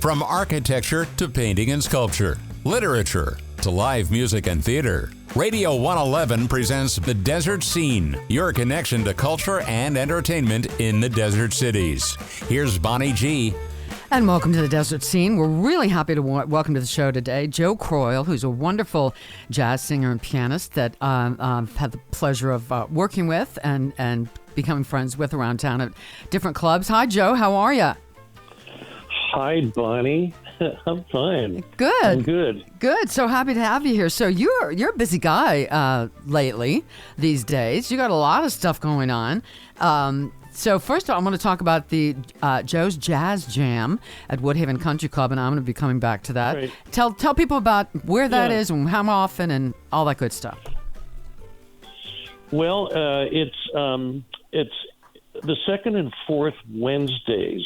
From architecture to painting and sculpture, literature to live music and theater, Radio 111 presents The Desert Scene, your connection to culture and entertainment in the desert cities. Here's Bonnie G. And welcome to the Desert Scene. We're really happy to welcome to the show today Joe Croyle, who's a wonderful jazz singer and pianist that I've had the pleasure of working with and becoming friends with around town at different clubs. Hi, Joe. How are you? Hi, Bonnie. I'm fine. Good. I'm good. Good. So happy to have you here. So you're a busy guy lately these days. You got a lot of stuff going on. So first of all, I'm going to talk about the Joe's Jazz Jam at Woodhaven Country Club, and I'm going to be coming back to that. Right. Tell people about where that is and how often and all that good stuff. Well, it's the second and fourth Wednesdays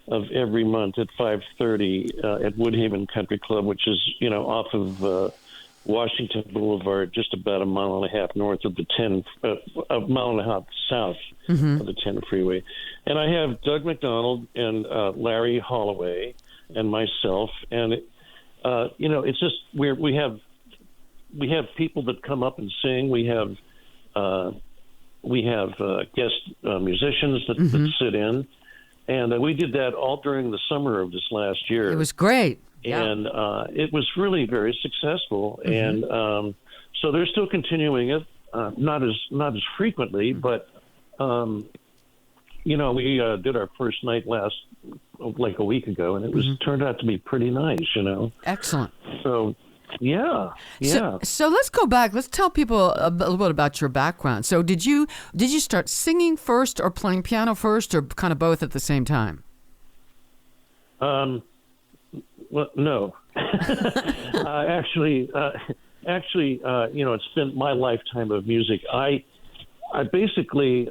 of every month at 5:30 at Woodhaven Country Club, which is off of Washington Boulevard, just about a mile and a half north of the a mile and a half south of the 10 freeway. And I have Doug McDonald and Larry Holloway and myself, and it's just we have people that come up and sing. We have guest musicians that sit in, and we did that all during the summer of this last year. It was great. Yeah. And it was really very successul, and so they're still continuing it, not as frequently, but we did our first night like a week ago, and it turned out to be pretty nice, Excellent. So yeah. So let's go back. Let's tell people a little bit about your background. So did you start singing first, or playing piano first, or kind of both at the same time? Well, no. Actually, it's been my lifetime of music. I basically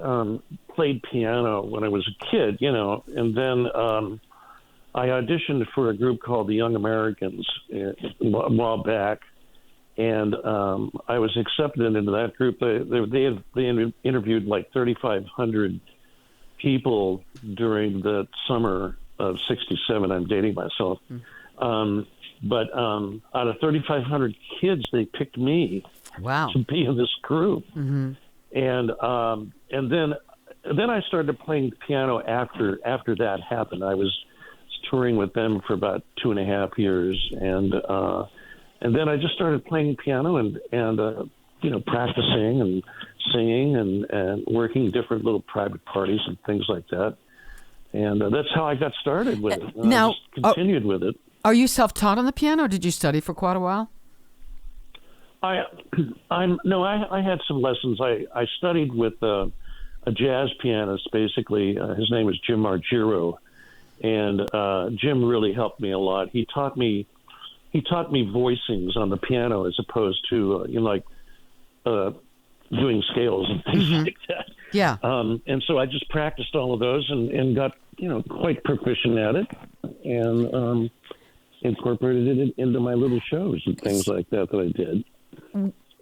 played piano when I was a kid, and then I auditioned for a group called the Young Americans a while back, and I was accepted into that group. They interviewed like 3,500 people during the summer of '67. I'm dating myself. But out of 3,500 kids, they picked me to be in this group. And then I started playing piano after that happened. I was touring with them for about 2.5 years, and then I just started playing piano and practicing and singing and working different little private parties and things like that. And that's how I got started with it. Now, I just continued with it. Are you self-taught on the piano, or did you study for quite a while? I had some lessons. I studied with a jazz pianist, basically. His name was Jim Margiro, and Jim really helped me a lot. He taught me voicings on the piano as opposed to doing scales and things like that. Yeah. And so I just practiced all of those and got quite proficient at it, and incorporated it into my little shows and things like that I did.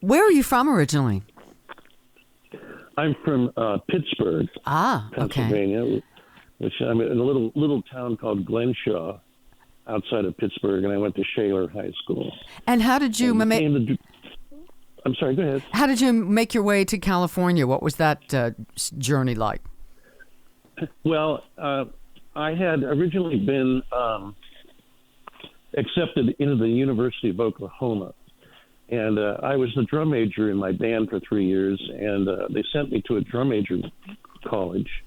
Where are you from originally? I'm from Pittsburgh, Pennsylvania, which I'm in a little town called Glenshaw, outside of Pittsburgh, and I went to Shaler High School. And how did you I'm sorry, go ahead. How did you make your way to California? What was that journey like? Well, I had originally been accepted into the University of Oklahoma, and I was the drum major in my band for 3 years, and they sent me to a drum major college,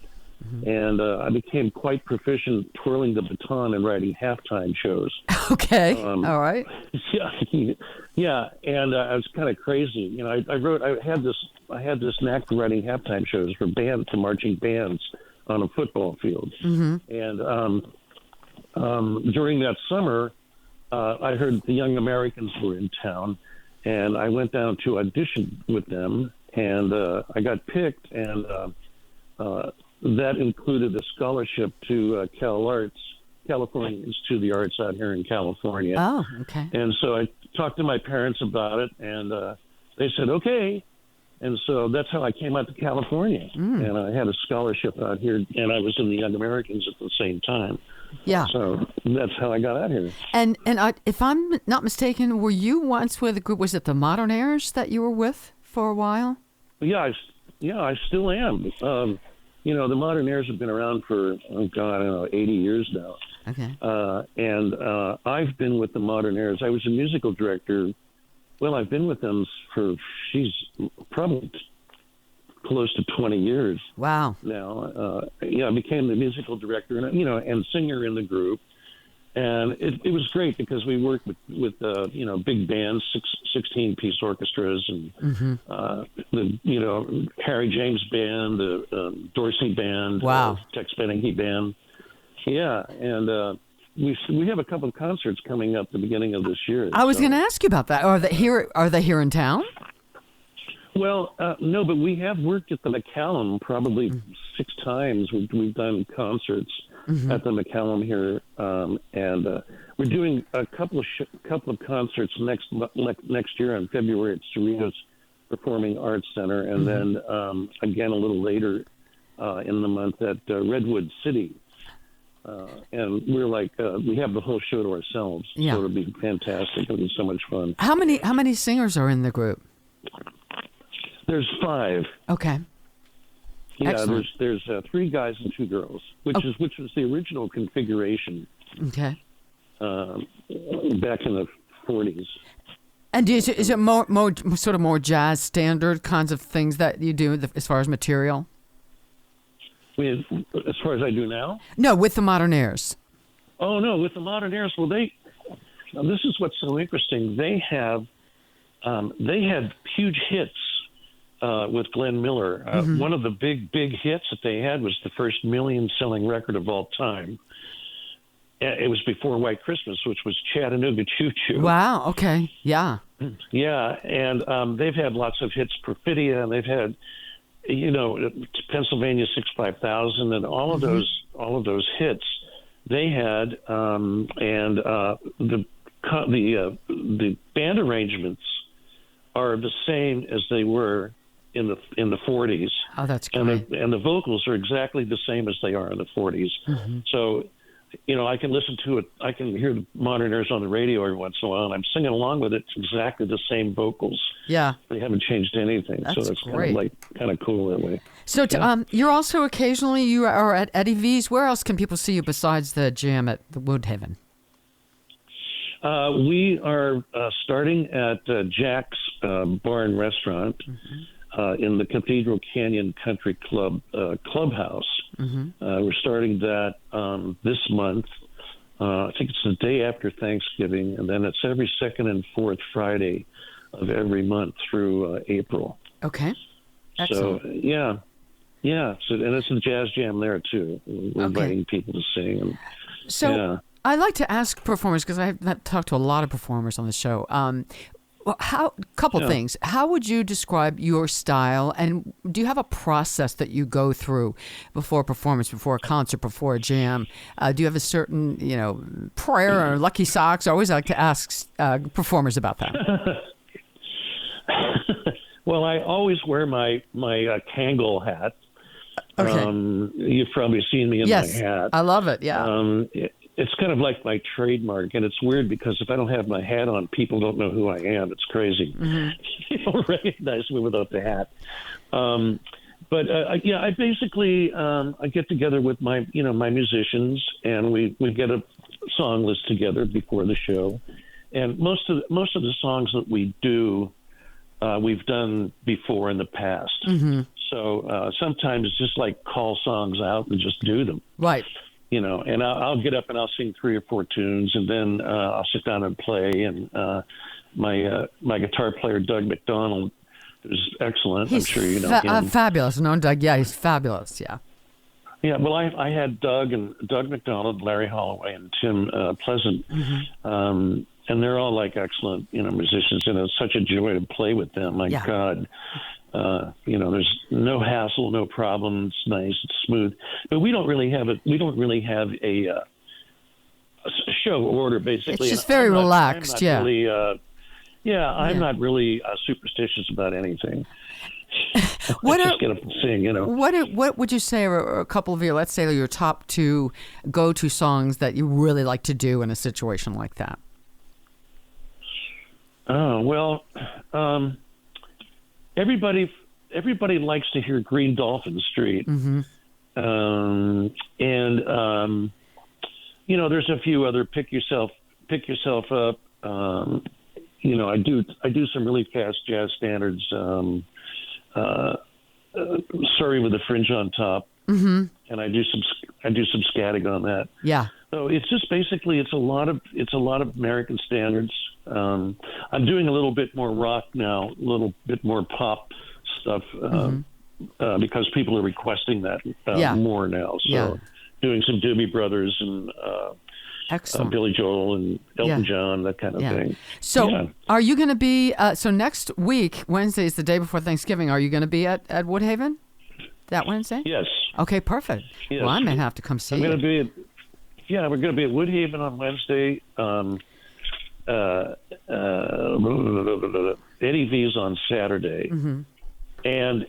and I became quite proficient twirling the baton and writing halftime shows. Okay, all right. Yeah, and I was kind of crazy. I had this knack for writing halftime shows for marching bands on a football field, and during that summer, I heard the Young Americans were in town, and I went down to audition with them, and I got picked, and that included a scholarship to California Institute of the Arts out here in California. Oh, okay. And so I talked to my parents about it, and they said, okay. And so that's how I came out to California. And I had a scholarship out here, and I was in the Young Americans at the same time. Yeah. So that's how I got out here. And if I'm not mistaken, were you once with a group? Was it the Modernaires that you were with for a while? Yeah, I still am. The Modernaires have been around for, I don't know, 80 years now. Okay. And I've been with the Modernaires. I was a musical director. Well, I've been with them for, probably close to 20 years. Wow. Now, I became the musical director and singer in the group. And it was great because we worked with big bands, 16-piece orchestras, and the Harry James Band, the Dorsey Band, wow, Tex Beneke Band. Yeah, and we have a couple of concerts coming up the beginning of this year. I was going to ask you about that. Are they here in town? Well, no, but we have worked at the McCallum probably 6 times. We've done concerts at the McCallum here, and we're doing a couple of concerts next year in February at Cerritos Performing Arts Center, and then again a little later in the month at Redwood City. And we're we have the whole show to ourselves, so it'll be fantastic. It'll be so much fun. How many singers are in the group? There's 5. Okay. Yeah, excellent. there's 3 guys and 2 girls, which was the original configuration. Okay. Back in the 40s. And is it more jazz standard kinds of things that you do as far as material? As far as I do now? No, with the Modernaires. Oh no, with the Modernaires. Well, this is what's so interesting. They had huge hits. With Glenn Miller. One of the big hits that they had was the first million-selling record of all time. It was before White Christmas, which was Chattanooga Choo Choo. Wow, okay, yeah. Yeah, and they've had lots of hits, Perfidia, and they've had, Pennsylvania 65000, and all of those hits they had, and the band arrangements are the same as they were in the 40s. Oh, that's great. And the vocals are exactly the same as they are in the 40s. So, I can listen to it. I can hear the Modernaires on the radio every once in a while, and I'm singing along with it. It's exactly the same vocals. Yeah. They haven't changed anything. That's so that's great. kind of cool that way. So you're also occasionally, you are at Eddie V's. Where else can people see you besides the jam at the Woodhaven? We are starting at Jax Restaurant in the Cathedral Country Club clubhouse. We're starting that this month. I think it's the day after Thanksgiving, and then it's every second and fourth Friday of every month through April. Okay. Excellent. So, yeah. So, and it's a jazz jam there, too. We're inviting people to sing. And, so I like to ask performers, because I've talked to a lot of performers on the show, couple things. How would you describe your style, and do you have a process that you go through before a performance, before a concert, before a jam? Do you have a certain, prayer or lucky socks? I always like to ask performers about that. Well, I always wear my Kangol hat. Okay. You've probably seen me in my hat. I love it, yeah. It's kind of like my trademark, and it's weird because if I don't have my hat on, people don't know who I am. It's crazy. You don't recognize me without the hat. I basically I get together with my musicians, and we get a song list together before the show. And most of the songs that we do, we've done before in the past. So sometimes it's just like call songs out and just do them. Right. And I'll get up and I'll sing 3 or 4 tunes, and then I'll sit down and play. And my guitar player, Doug McDonald, is excellent. I'm sure you know him. Fabulous. No, Doug, yeah, he's fabulous, yeah. Yeah, well, I had Doug McDonald, Larry Holloway, and Tim Pleasant, and they're all excellent, musicians, and it's such a joy to play with them. My God. There's no hassle, no problem. It's nice, it's smooth. But we don't really have a show order, basically. It's just very relaxed, I'm not really superstitious about anything. What just get up and sing, you know. What would you say are a couple of let's say your top 2 go-to songs that you really like to do in a situation like that? Oh, well, everybody likes to hear Green Dolphin Street. Mm-hmm. You know, there's a few other pick yourself up. You know, I do some really fast jazz standards. Sorry with the Fringe on Top, mm-hmm. and I do some scatting on that. Yeah. So it's just basically it's a lot of American standards. I'm doing a little bit more rock now, a little bit more pop stuff because people are requesting that more now. So doing some Doobie Brothers and Billy Joel and Elton John, that kind of thing. So are you going to be, so next week, Wednesday is the day before Thanksgiving, are you going to be at Woodhaven that Wednesday? Yes. Okay, perfect. Yes. Well, I may have to come see you. We're going to be at Woodhaven on Wednesday. Eddie V's on Saturday. Mm-hmm. And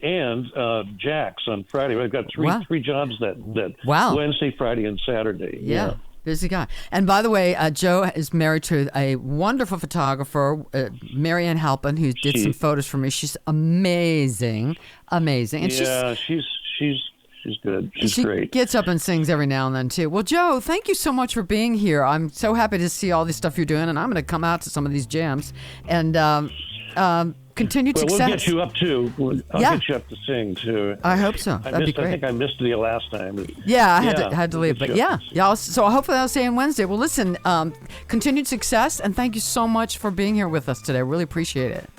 Jax on Friday. I've got three jobs that Wednesday, Friday, and Saturday. Yeah. Busy guy. And by the way, Joe is married to a wonderful photographer, Marianne Halpin, who did some photos for me. She's amazing. And she's good. She's great. She gets up and sings every now and then, too. Well, Joe, thank you so much for being here. I'm so happy to see all this stuff you're doing, and I'm going to come out to some of these jams. And continued success. We'll get you up, too. I'll get you up to sing, too. I hope so. That'd be great. I think I missed you last time. Yeah, I had to leave. But so hopefully I'll see you on Wednesday. Well, listen, continued success, and thank you so much for being here with us today. I really appreciate it.